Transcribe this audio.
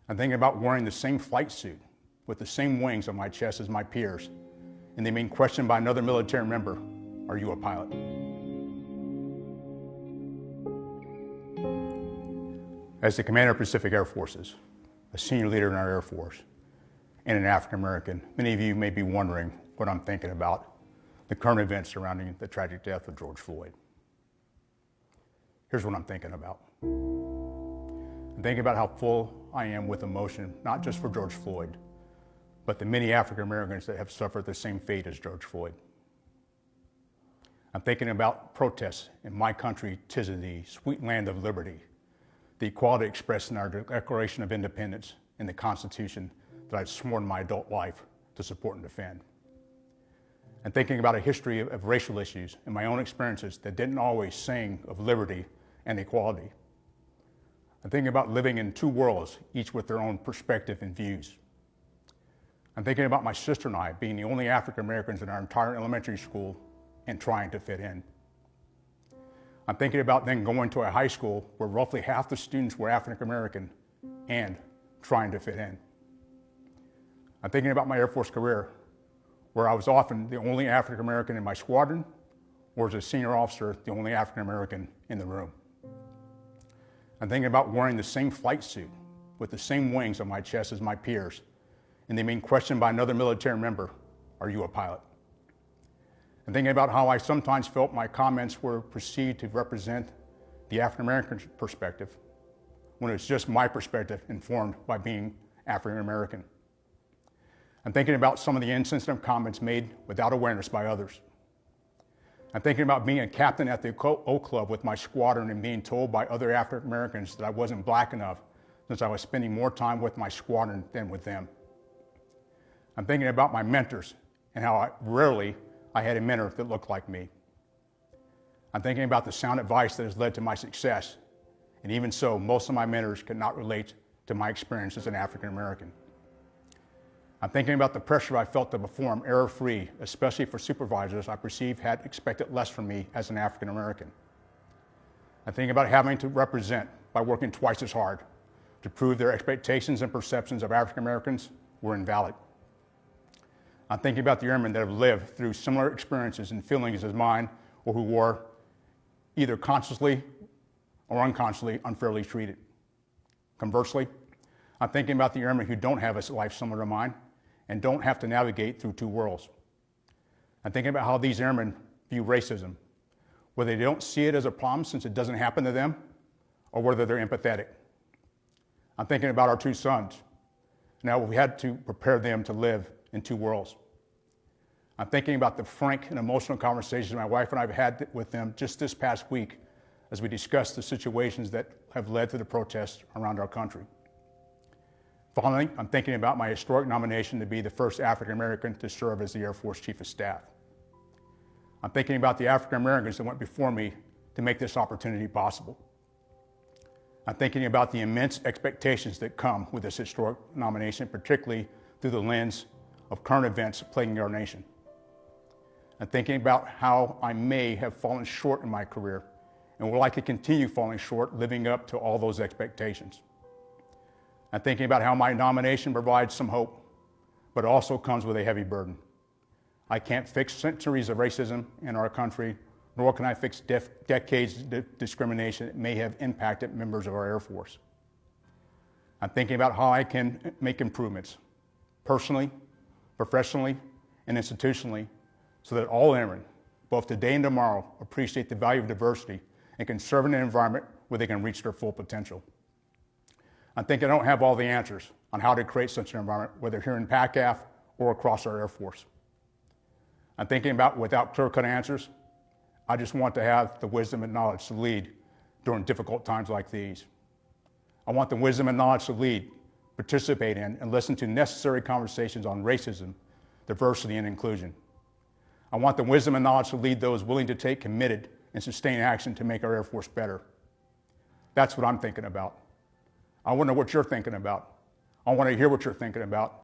I'm thinking about wearing the same flight suit with the same wings on my chest as my peers, and then being questioned by another military member, "Are you a pilot?" As the commander of Pacific Air Forces, a senior leader in our Air Force, and an African American, many of you may be wondering what I'm thinking about the current events surrounding the tragic death of George Floyd. Here's what I'm thinking about. I'm thinking about how full I am with emotion, not just for George Floyd, but the many African Americans that have suffered the same fate as George Floyd. I'm thinking about protests in my country, 'tis of thee, sweet land of liberty, the equality expressed in our Declaration of Independence and the Constitution that I've sworn my adult life to support and defend. I'm thinking about a history of racial issues and my own experiences that didn't always sing of liberty and equality. I'm thinking about living in two worlds, each with their own perspective and views. I'm thinking about my sister and I being the only African Americans in our entire elementary school and trying to fit in. I'm thinking about then going to a high school where roughly half the students were African American and trying to fit in. I'm thinking about my Air Force career, where I was often the only African American in my squadron, or as a senior officer, the only African American in the room. I'm thinking about wearing the same flight suit with the same wings on my chest as my peers, and then being questioned by another military member, "Are you a pilot?" I'm thinking about how I sometimes felt my comments were perceived to represent the African American perspective, when it's just my perspective informed by being African American. I'm thinking about some of the insensitive comments made without awareness by others. I'm thinking about being a captain at the Oak Club with my squadron and being told by other African Americans that I wasn't black enough since I was spending more time with my squadron than with them. I'm thinking about my mentors and how rarely I had a mentor that looked like me. I'm thinking about the sound advice that has led to my success, and even so, most of my mentors could not relate to my experience as an African American. I'm thinking about the pressure I felt to perform error-free, especially for supervisors I perceived had expected less from me as an African American. I'm thinking about having to represent by working twice as hard to prove their expectations and perceptions of African Americans were invalid. I'm thinking about the airmen that have lived through similar experiences and feelings as mine, or who were either consciously or unconsciously unfairly treated. Conversely, I'm thinking about the airmen who don't have a life similar to mine and don't have to navigate through two worlds. I'm thinking about how these airmen view racism, whether they don't see it as a problem since it doesn't happen to them, or whether they're empathetic. I'm thinking about our two sons. Now we had to prepare them to live in two worlds. I'm thinking about the frank and emotional conversations my wife and I have had with them just this past week as we discussed the situations that have led to the protests around our country. Finally, I'm thinking about my historic nomination to be the first African American to serve as the Air Force Chief of Staff. I'm thinking about the African Americans that went before me to make this opportunity possible. I'm thinking about the immense expectations that come with this historic nomination, particularly through the lens of current events plaguing our nation. I'm thinking about how I may have fallen short in my career and will likely continue falling short living up to all those expectations. I'm thinking about how my nomination provides some hope, but also comes with a heavy burden. I can't fix centuries of racism in our country, nor can I fix decades of discrimination that may have impacted members of our Air Force. I'm thinking about how I can make improvements, personally, professionally, and institutionally, so that all airmen, both today and tomorrow, appreciate the value of diversity and can serve in an environment where they can reach their full potential. I'm thinking I don't have all the answers on how to create such an environment, whether here in PACAF or across our Air Force. I'm thinking about, without clear-cut answers, I just want to have the wisdom and knowledge to lead during difficult times like these. I want the wisdom and knowledge to lead, participate in, and listen to necessary conversations on racism, diversity, and inclusion. I want the wisdom and knowledge to lead those willing to take committed and sustained action to make our Air Force better. That's what I'm thinking about. I want to know what you're thinking about. I want to hear what you're thinking about.